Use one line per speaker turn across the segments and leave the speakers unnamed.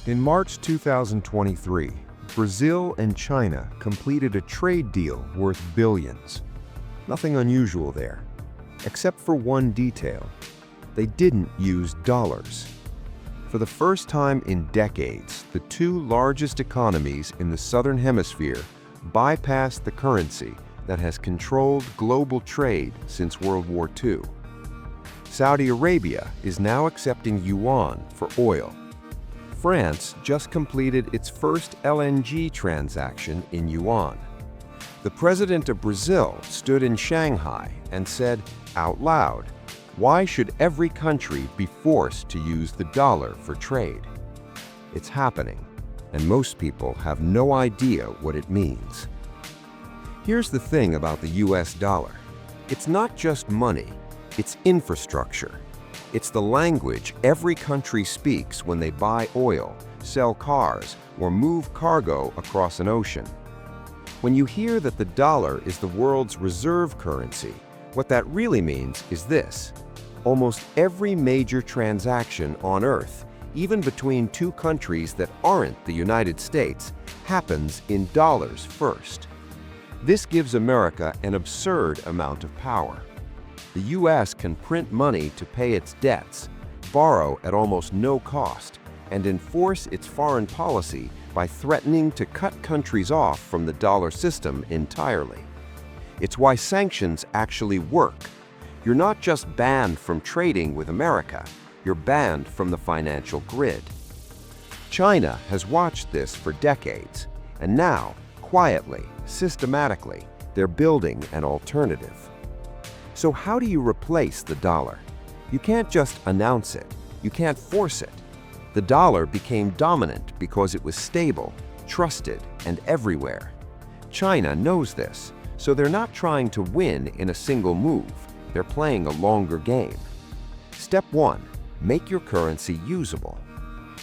In March 2023, Brazil and China completed a trade deal worth billions. Nothing unusual there, except for one detail. They didn't use dollars. For the first time in decades, the two largest economies in the Southern Hemisphere bypassed the currency that has controlled global trade since World War II. Saudi Arabia is now accepting Yuan for oil. France just completed its first LNG transaction in Yuan. The president of Brazil stood in Shanghai and said out loud, "Why should every country be forced to use the dollar for trade?" It's happening, and most people have no idea what it means. Here's the thing about the US dollar. It's not just money, it's infrastructure. It's the language every country speaks when they buy oil, sell cars, or move cargo across an ocean. When you hear that the dollar is the world's reserve currency, what that really means is this. Almost every major transaction on Earth, even between two countries that aren't the United States, happens in dollars first. This gives America an absurd amount of power. The US can print money to pay its debts, borrow at almost no cost, and enforce its foreign policy by threatening to cut countries off from the dollar system entirely. It's why sanctions actually work. You're not just banned from trading with America, you're banned from the financial grid. China has watched this for decades, and now, quietly, systematically, they're building an alternative. So how do you replace the dollar? You can't just announce it. You can't force it. The dollar became dominant because it was stable, trusted, and everywhere. China knows this, so they're not trying to win in a single move. They're playing a longer game. Step 1. Make your currency usable.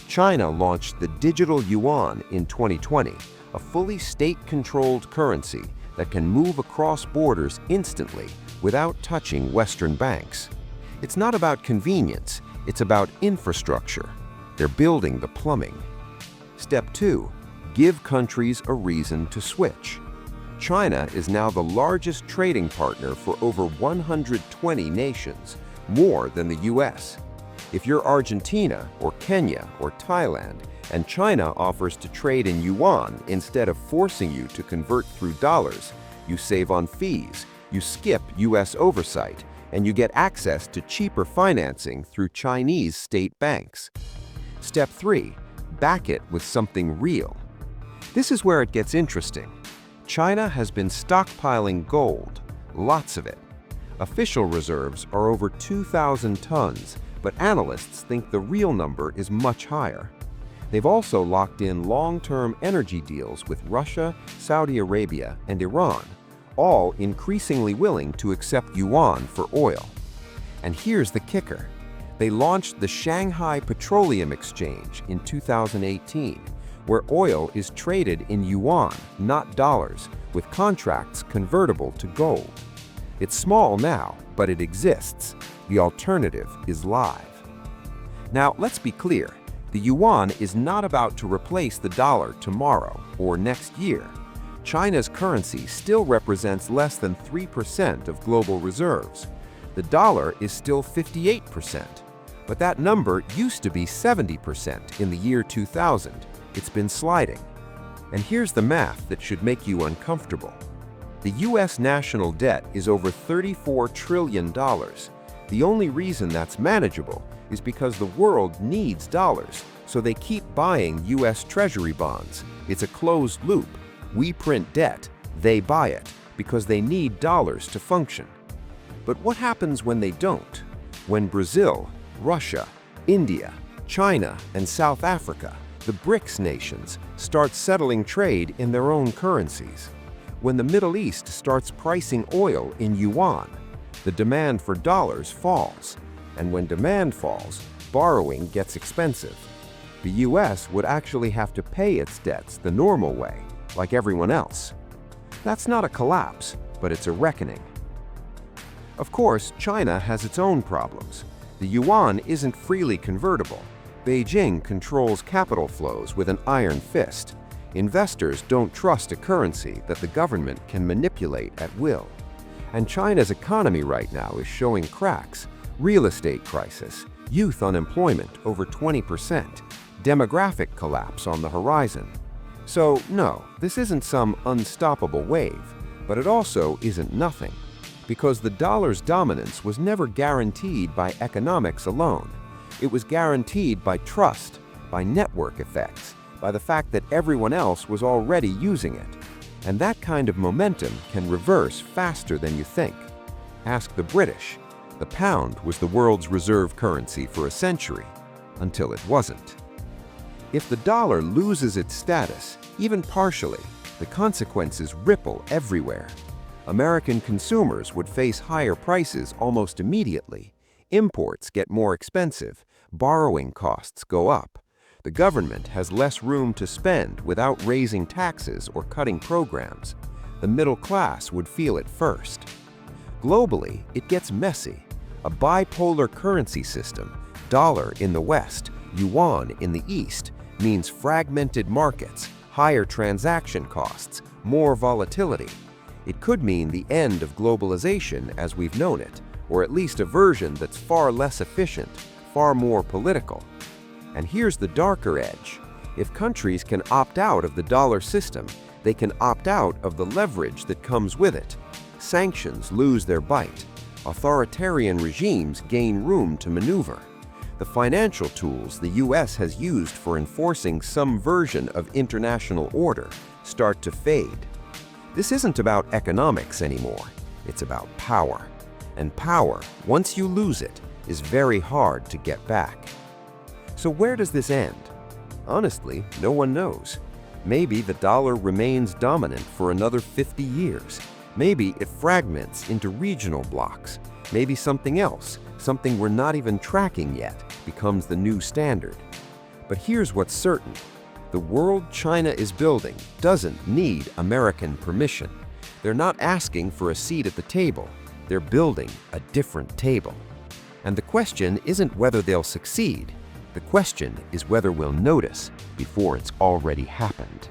China launched the digital yuan in 2020, a fully state-controlled currency that can move across borders instantly without touching Western banks. It's not about convenience, it's about infrastructure. They're building the plumbing. Step 2. Give countries a reason to switch. China is now the largest trading partner for over 120 nations, more than the US. If you're Argentina or Kenya or Thailand, and China offers to trade in yuan instead of forcing you to convert through dollars, you save on fees, you skip US oversight, and you get access to cheaper financing through Chinese state banks. Step 3. Back it with something real. This is where it gets interesting. China has been stockpiling gold, lots of it. Official reserves are over 2,000 tons, but analysts think the real number is much higher. They've also locked in long-term energy deals with Russia, Saudi Arabia, and Iran, all increasingly willing to accept yuan for oil. And here's the kicker. They launched the Shanghai Petroleum Exchange in 2018, where oil is traded in yuan, not dollars, with contracts convertible to gold. It's small now, but it exists. The alternative is live. Now, let's be clear. The yuan is not about to replace the dollar tomorrow or next year. China's currency still represents less than 3% of global reserves. The dollar is still 58%, but that number used to be 70% in the year 2000. It's been sliding. And here's the math that should make you uncomfortable. The US national debt is over $34 trillion. The only reason that's manageable is because the world needs dollars, so they keep buying US Treasury bonds. It's a closed loop. We print debt, they buy it, because they need dollars to function. But what happens when they don't? When Brazil, Russia, India, China, and South Africa, the BRICS nations, start settling trade in their own currencies? When the Middle East starts pricing oil in yuan, the demand for dollars falls. And when demand falls, borrowing gets expensive. The US would actually have to pay its debts the normal way, like everyone else. That's not a collapse, but it's a reckoning. Of course, China has its own problems. The yuan isn't freely convertible. Beijing controls capital flows with an iron fist. Investors don't trust a currency that the government can manipulate at will. And China's economy right now is showing cracks: real estate crisis, youth unemployment over 20%, demographic collapse on the horizon. So no, this isn't some unstoppable wave, but it also isn't nothing, because the dollar's dominance was never guaranteed by economics alone. It was guaranteed by trust, by network effects, by the fact that everyone else was already using it. And that kind of momentum can reverse faster than you think. Ask the British. The pound was the world's reserve currency for a century, until it wasn't. If the dollar loses its status, even partially, the consequences ripple everywhere. American consumers would face higher prices almost immediately. Imports get more expensive, borrowing costs go up. The government has less room to spend without raising taxes or cutting programs. The middle class would feel it first. Globally, it gets messy. A bipolar currency system, dollar in the West, Yuan in the East, means fragmented markets, higher transaction costs, more volatility. It could mean the end of globalization as we've known it, or at least a version that's far less efficient, far more political. And here's the darker edge. If countries can opt out of the dollar system, they can opt out of the leverage that comes with it. Sanctions lose their bite. Authoritarian regimes gain room to maneuver. The financial tools the US has used for enforcing some version of international order start to fade. This isn't about economics anymore. It's about power. And power, once you lose it, is very hard to get back. So where does this end? Honestly, no one knows. Maybe the dollar remains dominant for another 50 years. Maybe it fragments into regional blocks. Maybe something else, something we're not even tracking yet, becomes the new standard. But here's what's certain. The world China is building doesn't need American permission. They're not asking for a seat at the table. They're building a different table. And the question isn't whether they'll succeed. The question is whether we'll notice before it's already happened.